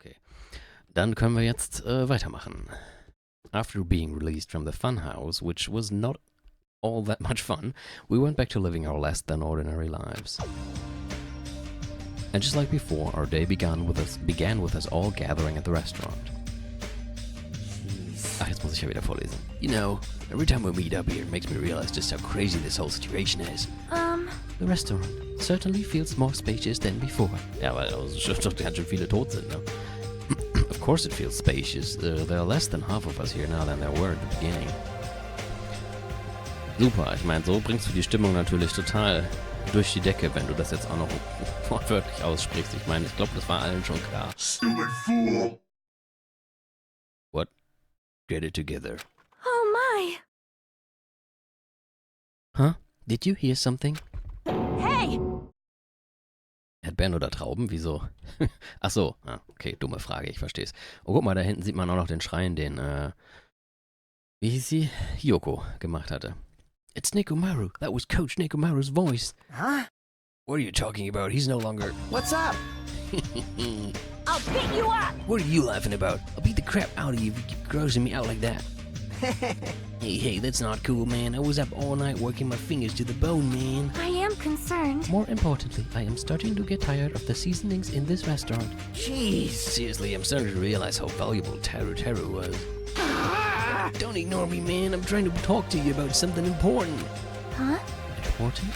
Okay. Dann können wir jetzt weitermachen. After being released from the funhouse, which was not all that much fun, we went back to living our less than ordinary lives. And just like before, our day began with us all gathering at the restaurant. Ach, jetzt muss ich ja wieder vorlesen. You know, every time we meet up here, it makes me realize just how crazy this whole situation is. The restaurant certainly feels more spacious than before. Ja, weil doch ganz schön viele tot sind, ne? Of course it feels spacious. There are less than half of us here now than there were at the beginning. Super, ich meine, so bringst du die Stimmung natürlich total durch die Decke, wenn du das jetzt auch noch wortwörtlich aussprichst. Ich meine, ich glaube, das war allen schon klar. Stupid fool! What? Get it together. Oh my! Huh? Did you hear something? Hey! Hat Benno da Trauben? Wieso? Ach so. Ah, okay, dumme Frage, ich versteh's. Oh, guck mal, da hinten sieht man auch noch den Schrein, den, wie hieß sie? Hyoko gemacht hatte. It's Nekomaru. That was Coach Nekomaru's voice. Huh? What are you talking about? He's no longer... What's up? I'll beat you up! What are you laughing about? I'll beat the crap out of you if you keep grossing me out like that. Hey, that's not cool, man. I was up all night working my fingers to the bone, man. I am concerned. More importantly, I am starting to get tired of the seasonings in this restaurant. Jeez. Seriously, I'm starting to realize how valuable Taru was. Don't ignore me, man. I'm trying to talk to you about something important. Huh? Important?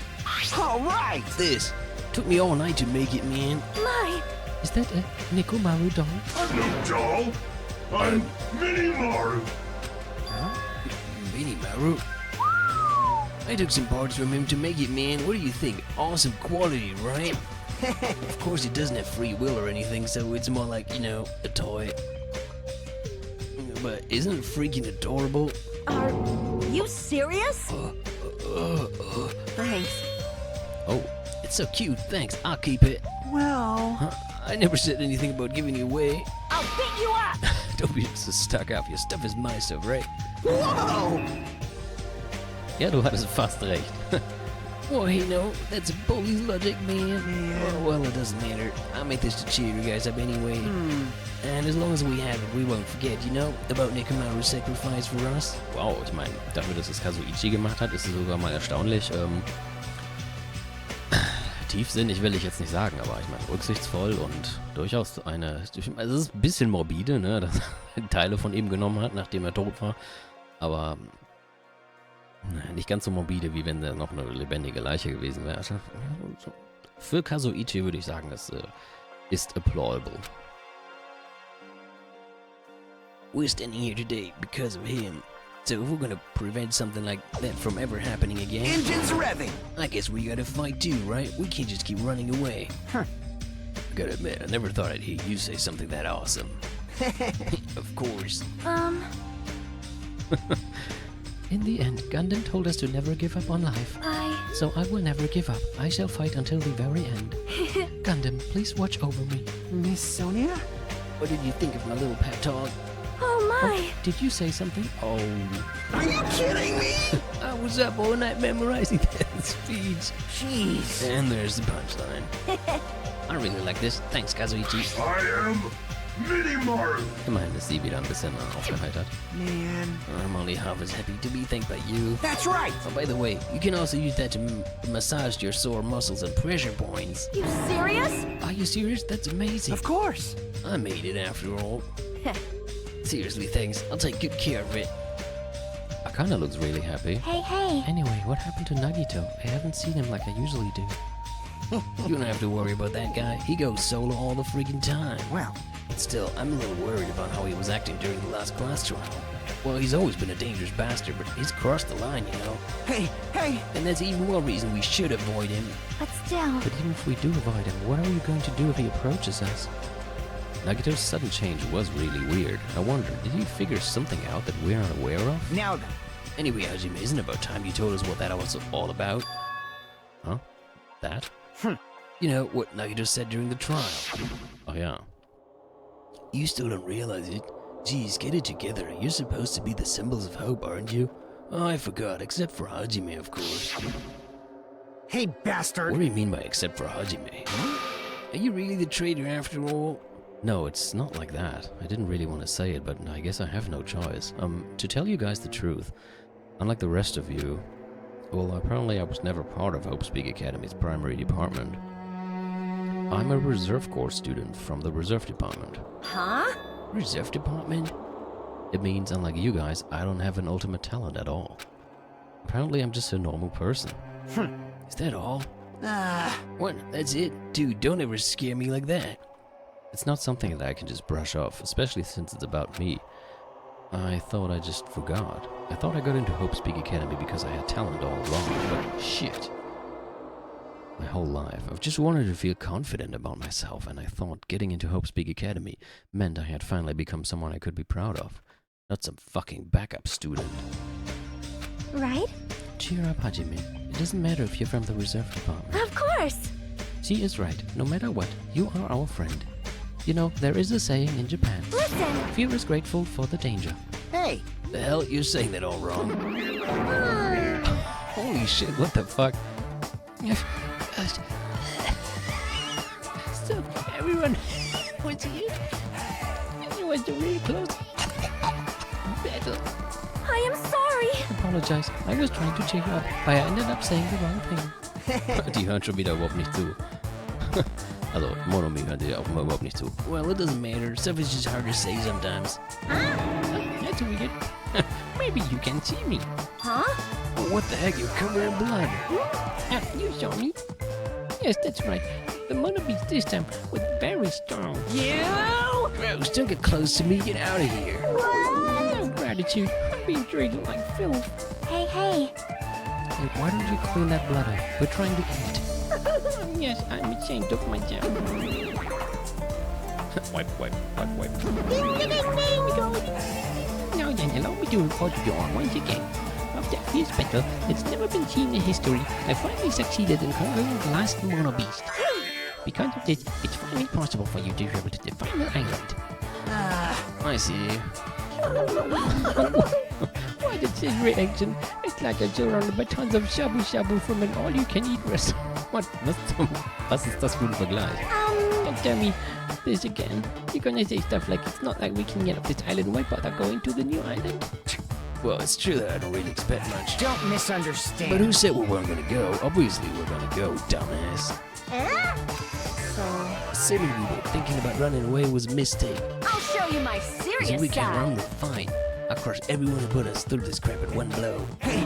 All right. This. Took me all night to make it, man. My! Is that a Nekomaru doll? I'm no doll! I'm Mini-Maru! Mini-Maru? I took some parts from him to make it, man. What do you think? Awesome quality, right? Of course, it doesn't have free will or anything, so it's more like, you know, a toy. But isn't it freaking adorable? Are you serious? Thanks. Oh, it's so cute. Thanks. I'll keep it. Well... Huh? I never said anything about giving it away. I'll beat you up! Don't be so stuck up. Your stuff is my stuff, right? Whoa! Ja, du hattest fast recht. Well, you know, that's bully's logic, man. Oh, well, it doesn't matter. I'll make this to cheer you guys up anyway. And as long as we have it, we won't forget, you know, about Nekomaru's sacrifice for us. Wow, ich meine, dafür, dass es Kazuichi gemacht hat, ist es sogar mal erstaunlich. Tiefsinnig will ich jetzt nicht sagen, aber ich meine, rücksichtsvoll und durchaus eine... Also es ist ein bisschen morbide, ne, dass er Teile von ihm genommen hat, nachdem er tot war. Aber nicht ganz so morbide, wie wenn er noch eine lebendige Leiche gewesen wäre. Also, für Kazuichi würde ich sagen, das ist applaudable. We're standing here today because of him. So if we're gonna prevent something like that from ever happening again... Engines revving! I guess we gotta fight too, right? We can't just keep running away. Huh. I gotta admit, I never thought I'd hear you say something that awesome. Of course. In the end, Gundam told us to never give up on life. So I will never give up. I shall fight until the very end. Gundam, please watch over me. Miss Sonia? What did you think of my little pep talk? Oh my! Did you say something? Oh. Are you kidding me? I was up all night memorizing that speech. Jeez. And there's the punchline. I really like this. Thanks, Kazuichi. I am Mini-Maru! Immerhin ist sie wieder ein bisschen aufgeheitert. Man. I'm only half as happy to be thanked by you. That's right. Oh, by the way, you can also use that to massage your sore muscles and pressure points. You serious? Are you serious? That's amazing. Of course. I made it after all. Seriously, thanks. I'll take good care of it. Akana looks really happy. Hey. Anyway, what happened to Nagito? I haven't seen him like I usually do. You don't have to worry about that guy. He goes solo all the freaking time. Well, Still, I'm a little worried about how he was acting during the last class trial. Well, he's always been a dangerous bastard, but he's crossed the line, you know. hey. And that's even more reason we should avoid him. But still... But even if we do avoid him, what are you going to do if he approaches us? Nagito's sudden change was really weird. I wonder, did he figure something out that we're not aware of? Now then. Anyway, Hajime, isn't it about time you told us what that was all about? Huh? That? You know, what Nagito said during the trial. Oh, yeah. You still don't realize it? Geez, get it together. You're supposed to be the symbols of hope, aren't you? Oh, I forgot, except for Hajime, of course. Hey, bastard. What do you mean by except for Hajime? Are you really the traitor after all? No, it's not like that. I didn't really want to say it, but I guess I have no choice. To tell you guys the truth, unlike the rest of you, well, apparently I was never part of Hope Speak Academy's primary department. I'm a reserve corps student from the reserve department. Huh? Reserve department? It means, unlike you guys, I don't have an ultimate talent at all. Apparently I'm just a normal person. Is that all? What? That's it? Dude, don't ever scare me like that. It's not something that I can just brush off, especially since it's about me. I thought I just forgot. I thought I got into Hope Speak Academy because I had talent all along, but shit. My whole life, I've just wanted to feel confident about myself, and I thought getting into Hope Speak Academy meant I had finally become someone I could be proud of. Not some fucking backup student. Right? Cheer up, Hajime. It doesn't matter if you're from the reserve department. Of course. She is right. No matter what, you are our friend. You know, there is a saying in Japan. Listen. Fear is grateful for the danger. Hey, The hell? You're saying that all wrong. Holy shit, what the fuck? So, everyone was here. It was a really close battle. I am sorry. I apologize. I was trying to cheer you up, but I ended up saying the wrong thing. Die hören schon wieder überhaupt nicht zu. Also, Monomi hört dir auch überhaupt nicht zu. Well, it doesn't matter. Stuff is just hard to say sometimes. That's weird. Maybe you can see me. Huh? What the heck? You're covered in blood. You saw me? Yes, that's right. The monobeast this time was very strong. You? Gross, don't get close to me. Get out of here. What? No gratitude. I'm being treated like filth. Hey, hey. Hey, why don't you clean that blood up? We're trying to eat. Yes, I'm ashamed of myself. Wipe. Now then, allow me to report to you all once again. After a fierce battle that's never been seen in history, I finally succeeded in conquering the last mono beast. Because of this, it's finally possible for you to travel to the final island. I see. What is his reaction? It's like I'm surrounded by tons of shabu shabu from an all-you-can-eat restaurant. What? Was ist das für ein Vergleich? Don't tell me this again. You're gonna say stuff like it's not like we can get off this island. Why bother going to the new island? Well, it's true that I don't really expect much. don't misunderstand. But who said we weren't gonna go? Obviously we're gonna go, dumbass. Assuming we were thinking about running away was a mistake. I'll show you my So serious we can side. run the fight. I'll crush everyone who put us through this crap in one blow. Hey,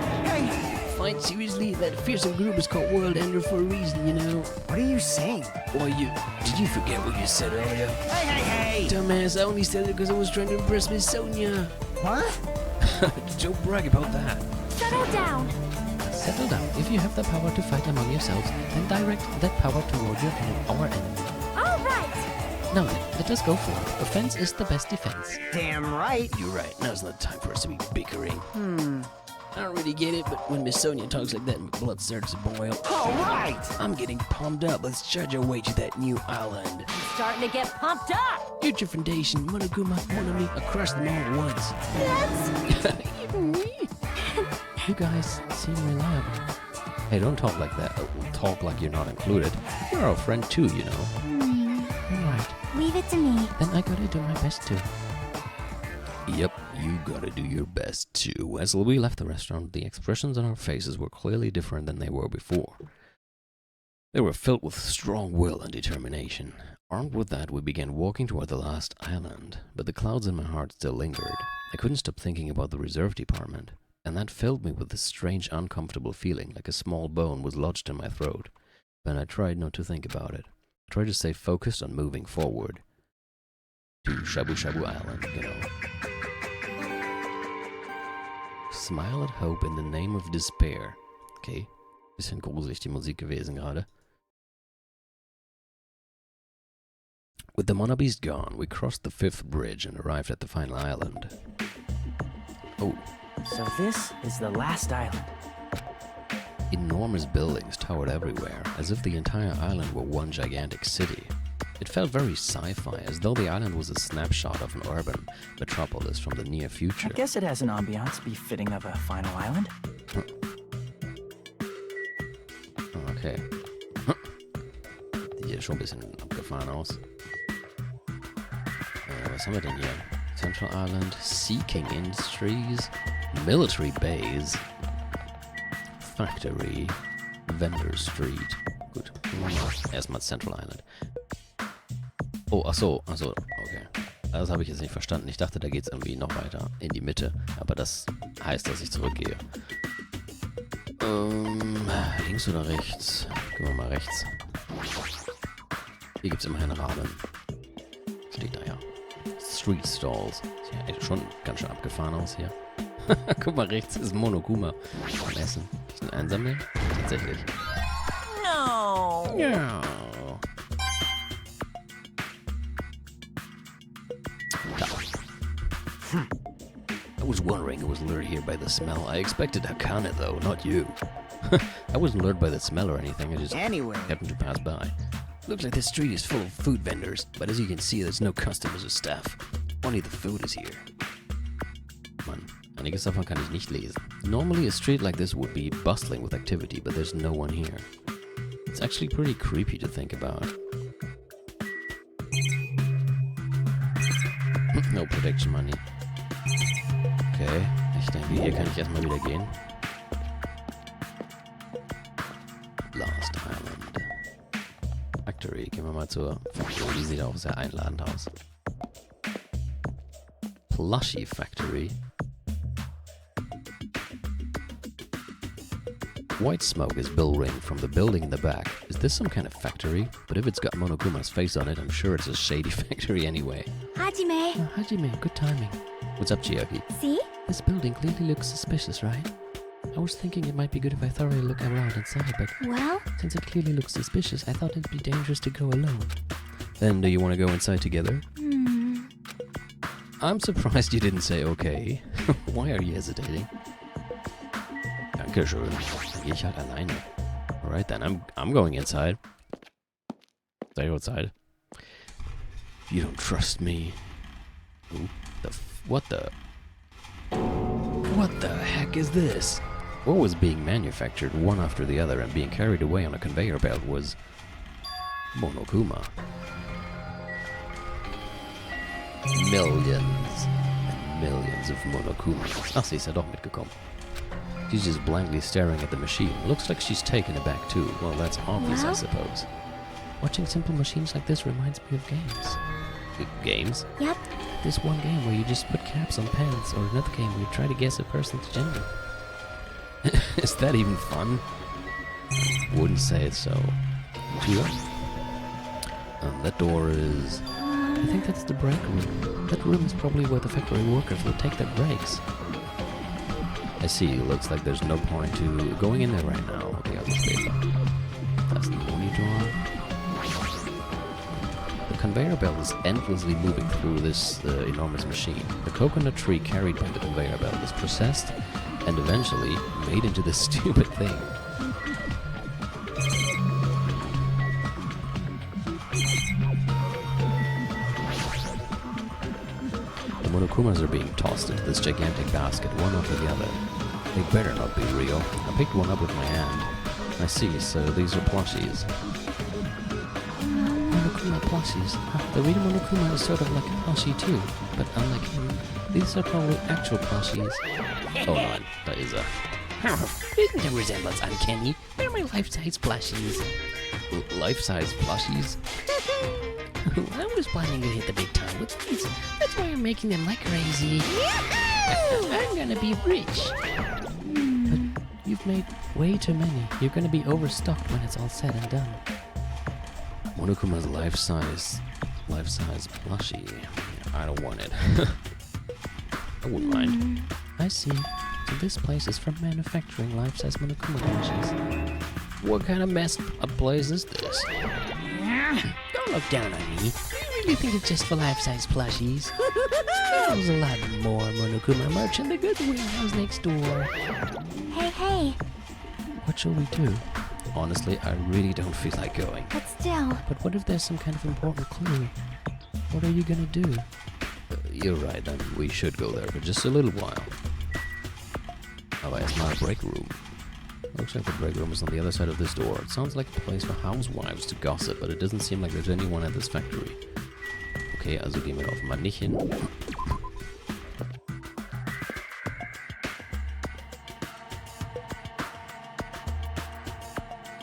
Fight? Seriously? That fearsome group is called World Ender for a reason, you know? what are you saying? Boy, did you forget what you said earlier? Hey! Dumbass, I only said it because I was trying to impress Miss Sonia. What? Don't brag about that. Settle down. Settle down. If you have the power to fight among yourselves, then direct that power toward your enemy, our enemy. All right. Now then, let us go forth. Offense is the best defense. Damn right. You're right. Now's not the time for us to be bickering. I don't really get it, but when Miss Sonia talks like that, my blood starts to boil. All right. I'm getting pumped up. Let's charge our way to that new island. I'm starting to get pumped up. Future Foundation, Monoguma, Monami, across them all at once. That's Even me. You guys seem reliable. Hey, don't talk like that. Talk like you're not included. You're our friend too, you know. Alright, leave it to me. then I gotta do my best too. Yep, you gotta do your best too. As we left the restaurant, the expressions on our faces were clearly different than they were before. They were filled with strong will and determination. Armed with that, we began walking toward the last island, but the clouds in my heart still lingered. I couldn't stop thinking about the reserve department, and that filled me with this strange, uncomfortable feeling, like a small bone was lodged in my throat. But I tried not to think about it. I tried to stay focused on moving forward. To Shabu Shabu Island, you know. Smile at hope in the name of despair. Okay, bisschen gruselig die Musik gewesen gerade. With the Monobeast gone, we crossed the 5th bridge and arrived at the final island. Oh, So this is the last island. enormous buildings towered everywhere, as if the entire island were one gigantic city. It felt very sci-fi, as though the island was a snapshot of an urban metropolis from the near future. I guess it has an ambiance befitting of a final island. Okay. Sieht ja schon ein bisschen abgefahren aus. was haben wir denn hier? Central Island, Sea King Industries, Military Base, Factory, Vendor Street. Gut, erstmal Central Island. Oh, ach so, okay. Das habe ich jetzt nicht verstanden. Ich dachte, da geht es irgendwie noch weiter in die Mitte. Aber das heißt, dass ich zurückgehe. Links oder rechts? Gehen wir mal rechts. Hier gibt es immerhin Rahmen. Steht da ja. Street Stalls. Sieht ja echt schon ganz schön abgefahren aus hier. Guck mal, rechts ist Monokuma am Essen. Ist ein Einsammeln? Tatsächlich. No. Ja. Da. I was wondering who was lured here by the smell. I expected Hakane though, not you. I wasn't lured by the smell or anything. I just Anyway. happened to pass by. Looks like this street is full of food vendors, but as you can see, there's no customers or staff. Only the food is here. Mann, einiges davon kann ich nicht lesen. Normally a street like this would be bustling with activity, but there's no one here. It's actually pretty creepy to think about. No protection money. Okay, ich denke, hier kann ich erstmal wieder gehen. Last Island. Factory. Gehen wir mal zur Factory. Die sieht auch sehr einladend aus. Plushie Factory. White smoke is billowing from the building in the back. Is this some kind of factory? But if it's got Monokuma's face on it, I'm sure it's a shady factory anyway. Hajime. Oh, Hajime, good timing. What's up, Chiaki? See? This building clearly looks suspicious, right? I was thinking it might be good if I thoroughly look around inside, but Well, since it clearly looks suspicious, I thought it'd be dangerous to go alone. Then do you want to go inside together? I'm surprised you didn't say okay. Why are you hesitating? Dankeschön. Dann gehe ich halt alleine. Alright then, I'm going inside. Stay outside. You don't trust me. Ooh, what the heck is this? What was being manufactured one after the other and being carried away on a conveyor belt was Monokuma. Millions and millions of Monokumas. Ach, sie ist ja doch mitgekommen. She's just blankly staring at the machine. Looks like she's taken aback too. Well, that's obvious, I Well? suppose. Watching simple machines like this reminds me of games. Games? yep. This one game where you just put caps on pants, or another game where you try to guess a person's gender. Is that even fun? Wouldn't say it's so. That door is... I think that's the break room. That room is probably where the factory workers will take their breaks. I see, looks like there's no point to going in there right now. Okay, I'll just leave that. That's the monitor. The conveyor belt is endlessly moving through this enormous machine. The coconut tree carried by the conveyor belt is processed and eventually made into this stupid thing. The Monokumas are being tossed into this gigantic basket, one after the other. They better not be real. I picked one up with my hand. I see, so these are plushies. Monokuma plushies. The real Monokuma is sort of like a plushie too, but unlike him, these are probably actual plushies. Oh nein, da ist er. Isn't the resemblance uncanny? They're my life-size plushies. Life-size plushies? I was planning to hit the big time with these. That's why I'm making them like crazy. I'm gonna be rich. But you've made way too many. You're gonna be overstocked when it's all said and done. Monokuma's life-size plushie. I don't want it. I wouldn't mind. I see. So this place is from manufacturing life-size Monokuma plushies. What kind of messed up place is this? Don't look down on me. I really think it's just for life-size plushies. There's a lot more Monokuma merch in the good warehouse next door. Hey. What shall we do? Honestly, I really don't feel like going. But still. But what if there's some kind of important clue? What are you gonna do? You're right, then we should go there for just a little while. Aber erstmal break room. Looks like the break room is on the other side of this door. It sounds like a place for housewives to gossip, but it doesn't seem like there's anyone at this factory. Okay, also gehen wir da offenbar nicht hin.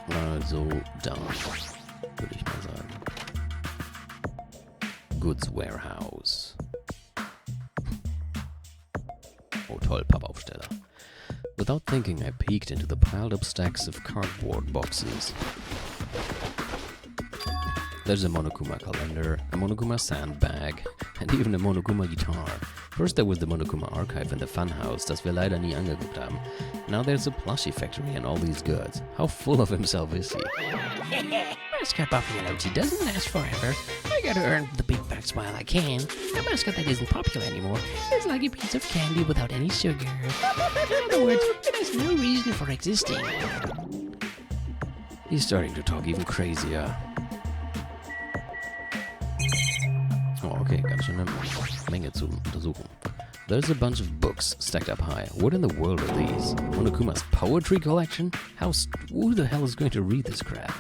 Also da, würde ich mal sagen. Goods Warehouse. Oh toll, Pappaufsteller. Without thinking, I peeked into the piled up stacks of cardboard boxes. There's a Monokuma calendar, a Monokuma sandbag, and even a Monokuma guitar. First there was the Monokuma archive in the funhouse, das wir leider nie angeguckt haben. Now there's a plushie factory and all these goods. How full of himself is he? Mascot popularity doesn't last forever. I gotta earn the big bucks while I can. A mascot that isn't popular anymore is like a piece of candy without any sugar. In other words, it has no reason for existing. He's starting to talk even crazier. Oh, okay, ganz schöne Menge zu untersuchen. There's a bunch of books stacked up high. What in the world are these? Monokuma's poetry collection? Who the hell is going to read this crap?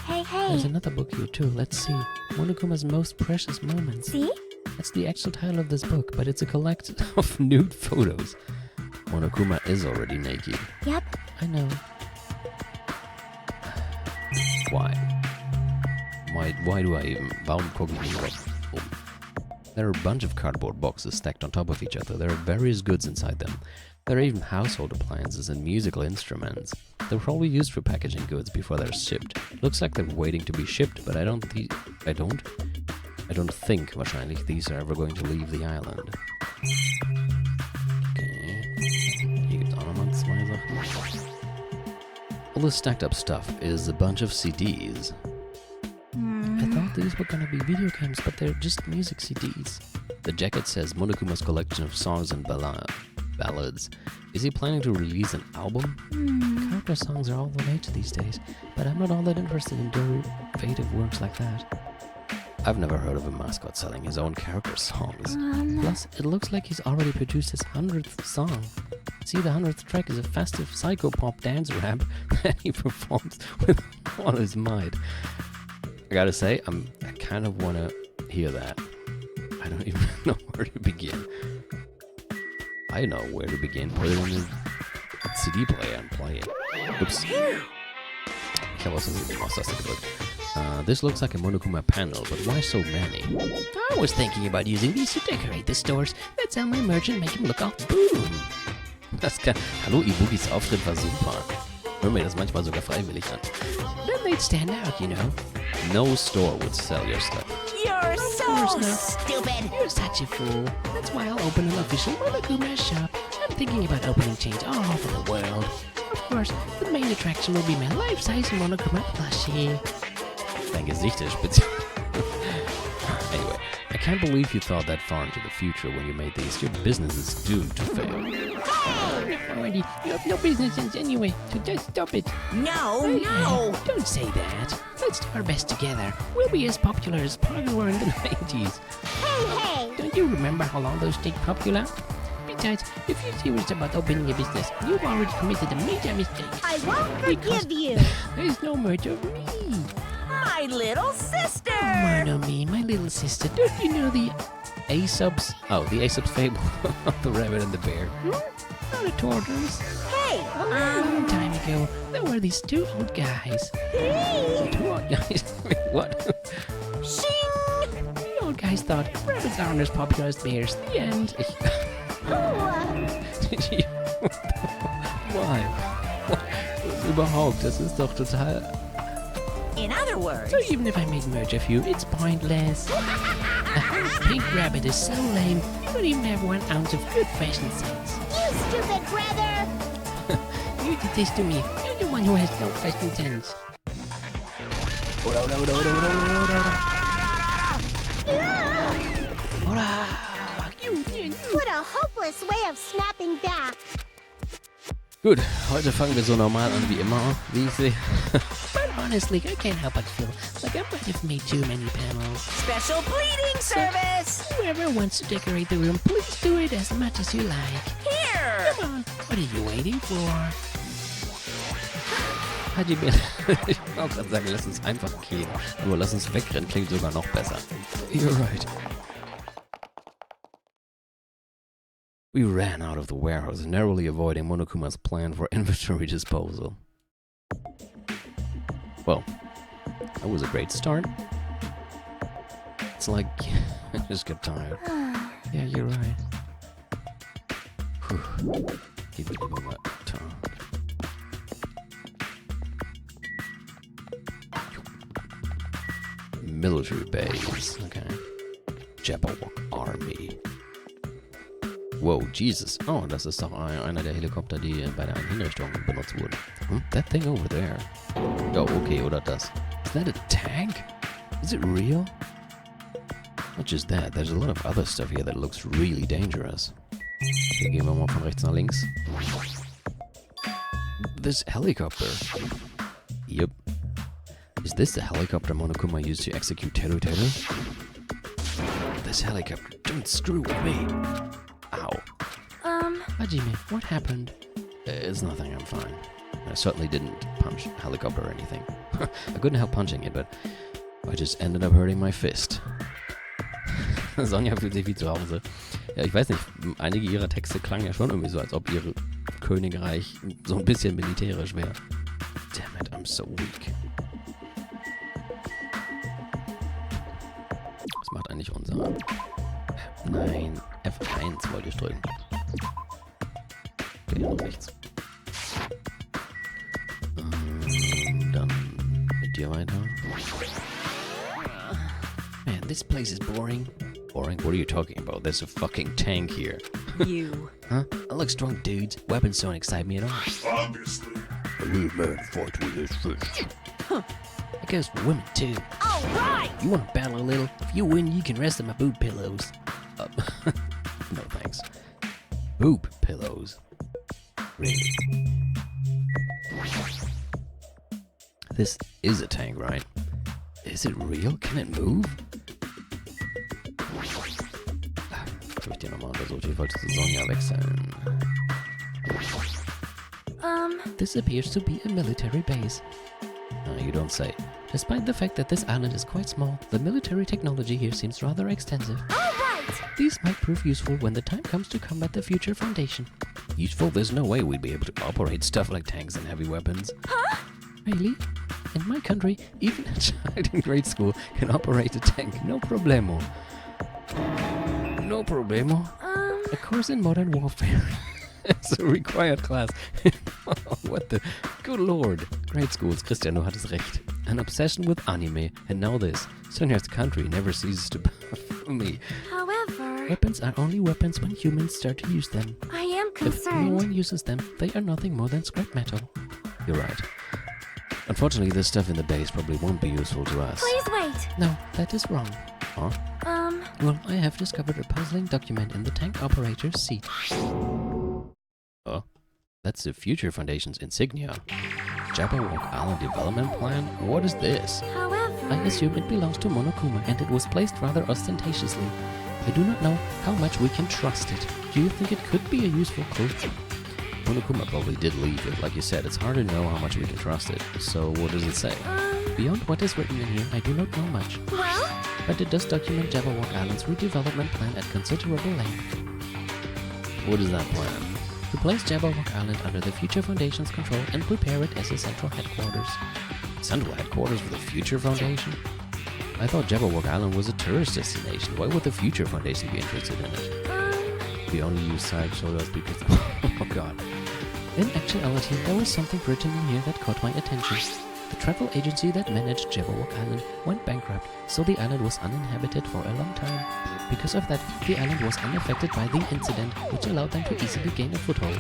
Hey, There's hey. another book here too. Let's see. Monokuma's Most Precious Moments. See? That's the actual title of this book, but it's a collection Of nude photos. Monokuma is already naked. Yep. I know. Why? Why do I even... Warum gucke ich nicht drauf? There are a bunch of cardboard boxes stacked on top of each other. There are various goods inside them. There are even household appliances and musical instruments. They're probably used for packaging goods before they're shipped. Looks like they're waiting to be shipped, but I don't think wahrscheinlich these are ever going to leave the island. Okay. Hier gibt's auch nochmal zwei Sachen. All this stacked up stuff is a bunch of CDs. I thought these were gonna be video games, but they're just music CDs. The jacket says Monokuma's collection of songs and ballads. Is he planning to release an album? Character songs are all the rage these days, but I'm not all that interested in derivative works like that. I've never heard of a mascot selling his own character songs. Plus, it looks like he's already produced his 100th song. See, the 100th track is a festive psychopop dance rap that he performs with all his might. I gotta say, I kind of want to hear that. I don't even know where to begin. I know where to begin. Put it in the CD player and play it. Oops. Ich habe aus der Maustaste gedrückt. This looks like a Monokuma panel, but why so many? I was thinking about using these to decorate the stores. That's how my merch and make him look all boom. Hallo, Ibugis Auftritt war super. Hör mir das manchmal sogar freiwillig an. Then they'd stand out, you know. No store would sell your stuff. You're so course not. stupid. You're such a fool. That's why I'll open an official Monokuma shop. I'm thinking about opening chains all over the world. Of course, the main attraction will be my life-size Monokuma plushie. Dein Gesicht ist speziell. Anyway, I can't believe you thought that far into the future when you made these. Your business is doomed to fail. Already, you have no business sense anyway, so just stop it. No, Hey, no. Don't say that. Let's do our best together. We'll be as popular as Pogo were in the 90s. Hey, hey. Don't you remember how long those stayed popular? Besides, if you're serious about opening a business, you've already committed a major mistake. I won't forgive you. There's no merch of me. My little sister. Mono me, my little sister. Don't you know the Aesop's... Oh, the Aesop's fable of the rabbit and the bear. not a tortoise? Hey, A long time ago, there were these two old guys. Two old guys. Wait, what? shing. The old guys thought rabbits aren't as popular as bears. The end. Why? Überhaupt, das ist doch total... In other words, So even if I make merch of you, it's pointless. A pink rabbit is so lame, you don't even have 1 ounce of good fashion sense. you stupid brother. You did this to me. You're the one who has no fashion sense. What a hopeless way of snapping back. Gut, heute fangen wir so normal an wie immer, wie ich sehe. But honestly, I can't help but feel like I might have made too many panels. Special bleeding service. Whoever wants to decorate the room, please do it as much as you like. Here. Come on, what are you waiting for? Hajime, ich wollte auch gerade sagen, lass uns einfach gehen. Aber lass uns wegrennen, klingt sogar noch besser. You're right. We ran out of the warehouse, narrowly avoiding Monokuma's plan for inventory disposal. Well, that was a great start. It's like, I just get tired. Yeah, you're right. Whew. Keep it on that tongue. Military base, okay. Jabberwock Army. Wow, Jesus. Oh, das ist doch einer der Helikopter, die bei der Hinrichtung benutzt wurden. That thing over there. Oh, okay, oder das. Is that a tank? Is it real? Not just that, there's a lot of other stuff here that looks really dangerous. Okay, gehen wir mal von rechts nach links. This helicopter. Yep. Is this the helicopter Monokuma used to execute Teru Teru? This helicopter, don't screw with me. Ow. Hajime, what happened? It's nothing, I'm fine. I certainly didn't punch a helicopter or anything. I couldn't help punching it, but I just ended up hurting my fist. Sonja fühlt sich wie zu Hause. Ja, ich weiß nicht, einige ihrer Texte klangen ja schon irgendwie so, als ob ihr Königreich so ein bisschen militärisch wäre. Damn it, I'm so weak. Was macht eigentlich unser... Nein, F1 wollte ich drücken. Okay, noch nichts. Dann mit dir weiter. Man, this place is boring. Boring? What are you talking about? There's a fucking tank here. You. Huh? I like strong dudes. Weapons don't excite me at all. Obviously. A real man fought with his fists. I guess women too. All right. You want to battle a little? If you win, you can rest on my boob pillows. No thanks. Boob pillows. Really? This is a tank, right? Is it real? Can it move? Hab ich dir nochmal untersucht. Ich wollte zu Sonja wechseln. This appears to be a military base. You don't say. Despite the fact that this island is quite small, the military technology here seems rather extensive. All right. These might prove useful when the time comes to combat the future Foundation. Useful? There's no way we'd be able to operate stuff like tanks and heavy weapons. Really? In my country, Even a child in grade school can operate a tank. No problemo. No problemo. a course in modern warfare. It's a required class. What the... Good lord. Grade schools. Christian, du hattest recht. An obsession with anime. And now this. Sonja's country never ceases to... me. However, Weapons are only weapons when humans start to use them. I am If no concerned. one uses them, they are nothing more than scrap metal. You're right. Unfortunately, this stuff in the base probably won't be useful to us. Please wait. No, that is wrong. Huh? Well, I have discovered a puzzling document in the tank operator's seat. Oh? That's the Future Foundation's insignia. Jabberwock Island Development Plan? What is this? However, I assume it belongs to Monokuma, and it was placed rather ostentatiously. I do not know how much we can trust it. Do you think it could be a useful clue? Monokuma probably did leave it. Like you said, it's hard to know how much we can trust it. So what does it say? Beyond what is written in here, I do not know much. well, But it does document Jabberwock Island's redevelopment plan at considerable length. What is that plan? To place Jabberwock Island under the Future Foundation's control and prepare it as a central headquarters. Central headquarters for the Future Foundation? I thought Jabberwock Island was a tourist destination. Why would the Future Foundation be interested in it? We only use side shoulders because... oh god. In actuality, there was something written in here that caught my attention. The travel agency that managed Jabberwock Island went bankrupt, so the island was uninhabited for a long time. Because of that, the island was unaffected by the incident, which allowed them to easily gain a foothold.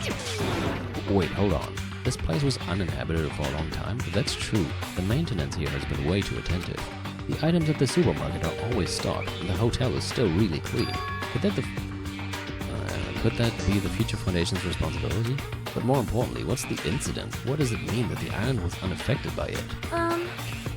Wait, hold on. This place was uninhabited for a long time? That's true. The maintenance here has been way too attentive. The items at the supermarket are always stocked, and the hotel is still really clean. Could that be the Future Foundation's responsibility? But more importantly, what's the incident? What does it mean that the island was unaffected by it?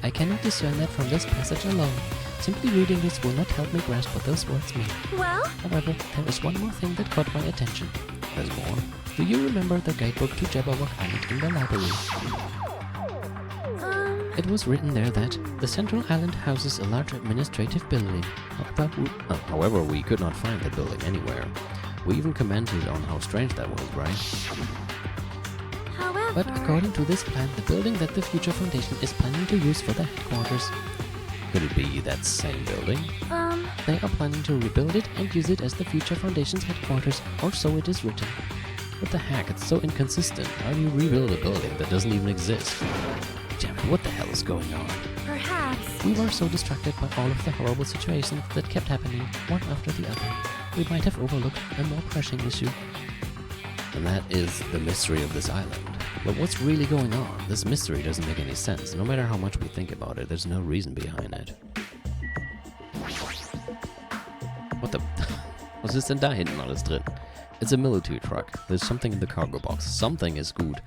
I cannot discern that from this passage alone. Simply reading this will not help me grasp what those words mean. well, However, there is one more thing that caught my attention. There's more? Do you remember the guidebook to Jabberwock Island in the library? It was written there that the central island houses a large administrative building. However, we could not find the building anywhere. We even commented on how strange that was, right? However, But according to this plan, the building that the Future Foundation is planning to use for the headquarters. Could it be that same building? They are planning to rebuild it and use it as the Future Foundation's headquarters, or so it is written. What the heck, it's so inconsistent. How do you rebuild a building that doesn't even exist? Damn it, what the hell is going on? perhaps. We were so distracted by all of the horrible situations that kept happening, one after the other. We might have overlooked a more pressing issue. And that is the mystery of this island. But what's really going on? This mystery doesn't make any sense. No matter how much we think about it, there's no reason behind it. What the... Was ist denn da hinten alles drin? It's a military truck. There's something in the cargo box. Something is good.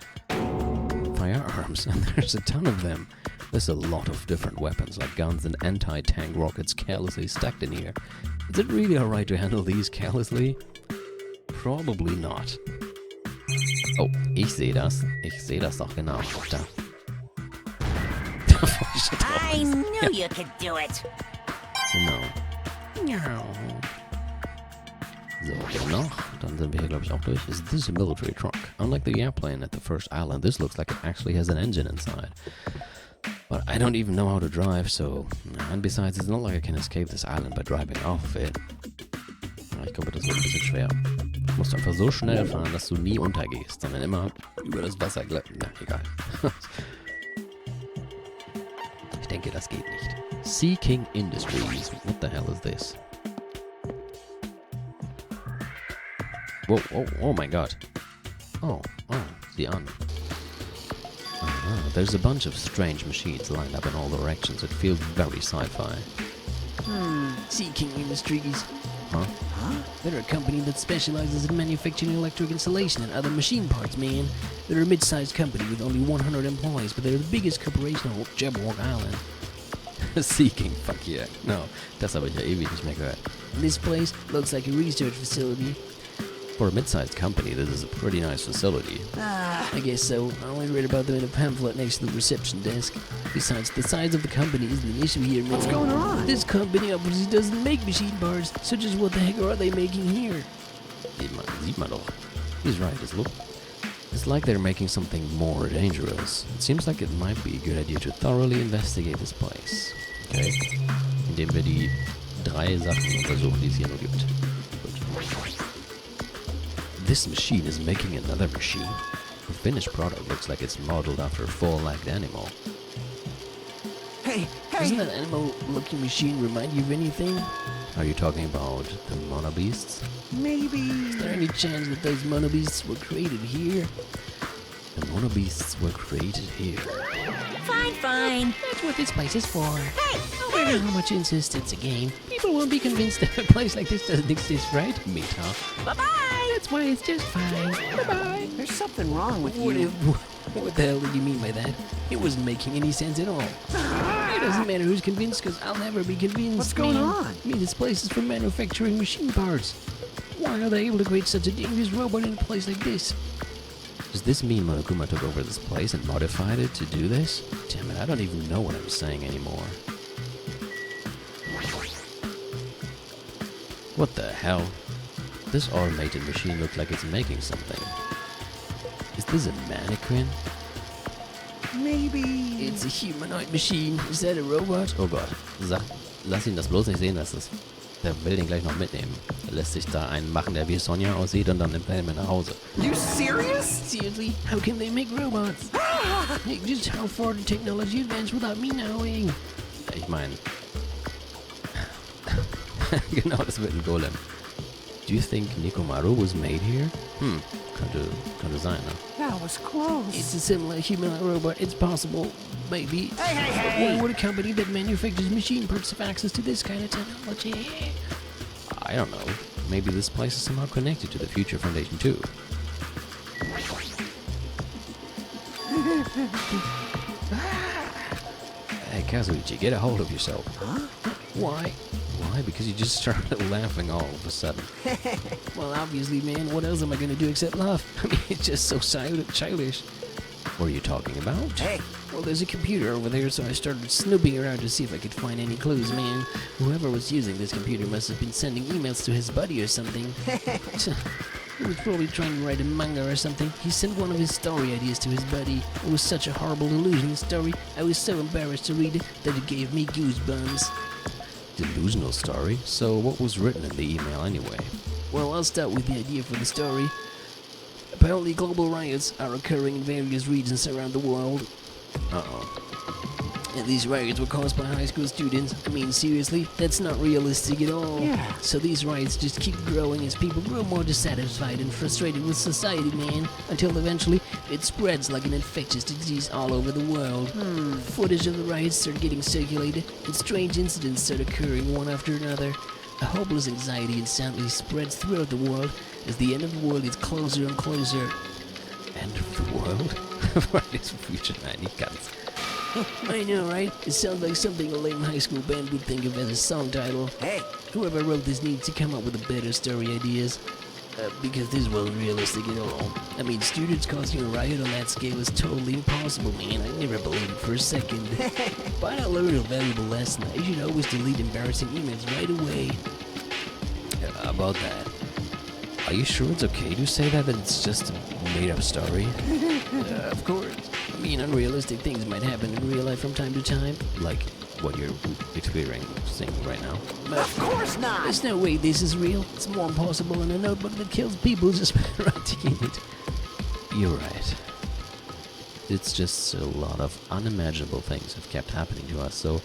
Firearms, and there's a ton of them. There's a lot of different weapons, like guns and anti-tank rockets carelessly stacked in here. Is it really alright to handle these carelessly? Probably not. Oh, ich sehe das. Ich sehe das doch genau. Da. I knew you could do it. Genau. So, genau. Dann sind wir hier, glaube ich, auch durch. Is this a military truck? Unlike the airplane at the first island, this looks like it actually has an engine inside. But I don't even know how to drive, so... And besides, it's not like I can escape this island by driving off of it. Ich glaube, das wird ein bisschen schwer. Du musst einfach so schnell fahren, dass du nie untergehst, sondern immer über das Wasser gleiten. Na, egal. Ich denke, das geht nicht. Sea King Industries. What the hell is this? Whoa, oh my god. Oh, the on. There's a bunch of strange machines lined up in all directions. It feels very sci-fi. Sea King Industries. Huh? They're a company that specializes in manufacturing electric insulation and other machine parts, man. They're a mid-sized company with only 100 employees, but they're the biggest corporation on Jabberwock Island. Sea King, fuck yeah. No, das habe ich ja ewig nicht mehr gehört. This place looks like a research facility. For a mid-sized company, this is a pretty nice facility. I guess so. I only read about them in a pamphlet next to the reception desk. Besides, the size of the company isn't an issue here, man. What's going on? This company obviously doesn't make machine parts, so just what the heck are they making here? Sieht man doch. He's right, it's like they're making something more dangerous. It seems like it might be a good idea to thoroughly investigate this place. Okay. Indem wir die 3 Sachen untersuchen, die es hier nur gibt. Gut. This machine is making another machine. The finished product looks like it's modeled after a full-legged animal. Hey, Doesn't hey! that animal-looking machine remind you of anything? Are you talking about the monobeasts? Maybe... Is there any chance that those monobeasts were created here? The monobeasts were created here. Fine. That's what this place is for. No matter how much you insist it's a game, people won't be convinced that a place like this doesn't exist, right? Meta. Bye-bye! That's why it's just fine. Bye-bye! There's something wrong with What, you. what the hell did you mean by that? It wasn't making any sense at all. It doesn't matter who's convinced, because I'll never be convinced. What's going man. on? I mean, this place is for manufacturing machine parts. Why are they able to create such a dangerous robot in a place like this? Does this mean Monokuma took over this place and modified it to do this? Damn it, I don't even know what I'm saying anymore. What the hell? This automated machine looks like it's making something. Is this a mannequin? Maybe... It's a humanoid machine. Is that a robot? Oh Gott, lass ihn das bloß nicht sehen, dass es... Der will den gleich noch mitnehmen. Er lässt sich da einen machen, der wie Sonja aussieht und dann nimmt er ihn mit nach Hause. You serious? Seriously? How can they make robots? Hey, just how far did technology advance without me knowing? Ich meine... genau, das wird ein Golem. Do you think Nikomaru was made here? Könnte sein, ne? That was close. It's a similar humanoid robot. It's possible. Maybe. Hey! Why would a company that manufactures machine parts have access to this kind of technology? I don't know. Maybe this place is somehow connected to the Future Foundation too. Hey, Kazuichi, get a hold of yourself. Huh? Why? Why? Because you just started laughing all of a sudden. Well, obviously, man. What else am I going to do except laugh? I mean, it's just so childish. What are you talking about? Hey, Well, there's a computer over there, so I started snooping around to see if I could find any clues, man. Whoever was using this computer must have been sending emails to his buddy or something. He was probably trying to write a manga or something. He sent one of his story ideas to his buddy. It was such a horrible delusional story. I was so embarrassed to read it that it gave me goosebumps. Delusional story? So what was written in the email anyway? Well, I'll start with the idea for the story. Apparently, global riots are occurring in various regions around the world. Uh-oh. And these riots were caused by high school students. I mean, seriously, that's not realistic at all. Yeah. So these riots just keep growing as people grow more dissatisfied and frustrated with society, man, until eventually it spreads like an infectious disease all over the world. Footage of the riots start getting circulated, and strange incidents start occurring one after another. A hopeless anxiety instantly spreads throughout the world as the end of the world gets closer and closer. End of the world? Fridays for Future 90 guns. I know, right? It sounds like something a lame high school band would think of as a song title. hey, Whoever wrote this needs to come up with a better story ideas. Because this wasn't realistic at all. I mean, students causing a riot on that scale is totally impossible, man. I never believed it for a second. But I learned a valuable lesson. I should always delete embarrassing emails right away. About that. Are you sure it's okay to say that it's just a made-up story? Of course. I mean, unrealistic things might happen in real life from time to time. Like what you're experiencing right now? of course not. There's no way this is real. It's more impossible in a notebook that kills people just by writing it. You're right. It's just a lot of unimaginable things have kept happening to us, so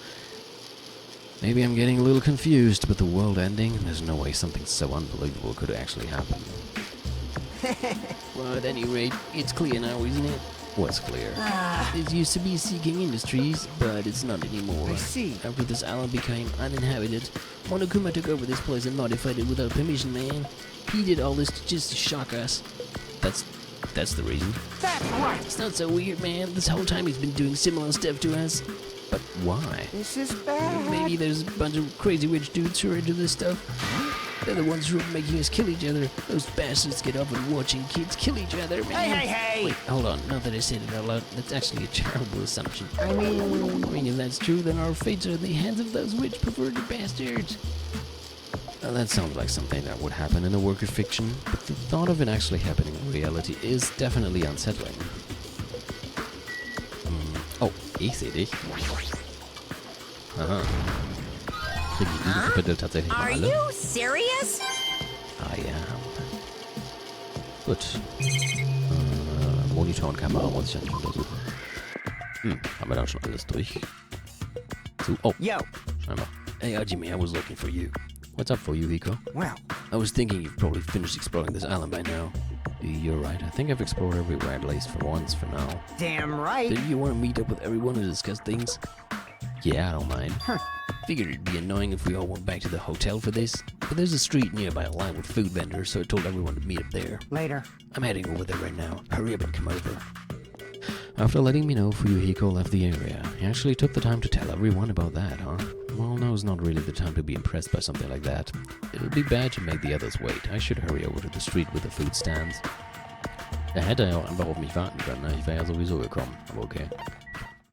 maybe I'm getting a little confused, but the world ending, there's no way something so unbelievable could actually happen. Well, at any rate, it's clear now, isn't it? What's clear? This used to be Seeking Industries, but it's not anymore. I see. After this island became uninhabited, Monokuma took over this place and modified it without permission, man. He did all this just to shock us. That's the reason. That's right. It's not so weird, man. This whole time he's been doing similar stuff to us. But why? This is bad. Maybe there's a bunch of crazy rich dudes who are into this stuff. They're the ones who are making us kill each other. Those bastards get off on watching kids kill each other, man. Hey. Wait, hold on. Now that I said it out loud, that's actually a terrible assumption. I mean, If that's true, then our fates are in the hands of those rich perverted bastards. Well, that sounds like something that would happen in a work of fiction, but the thought of it actually happening in reality is definitely unsettling. Oh, ich sehe dich. Aha. Kriegen die diese Kapitel tatsächlich mal Are alle? you serious? I am. Gut. Monitor und Kamera muss ich ja nicht untersuchen. Haben wir dann schon alles durch? Oh, yo, scheinbar. Hey, Hajime, I was looking for you. What's up for you, Hiko? well, I was thinking you've probably finished exploring this island by now. You're right. I think I've explored everywhere, at least for once, for now. damn right. Then you want to meet up with everyone to discuss things? Yeah, I don't mind. Figured it'd be annoying if we all went back to the hotel for this. But there's a street nearby lined with food vendors, so I told everyone to meet up there. Later. I'm heading over there right now. Hurry up and come over. After letting me know Fuyuhiko left the area, he actually took the time to tell everyone about that, huh? Well, now's not really the time to be impressed by something like that. It'll be bad to make the others wait. I should hurry over to the street with the food stands. Er hätte ja auch einfach auf mich warten können, ne? Ich wäre ja sowieso gekommen, aber okay.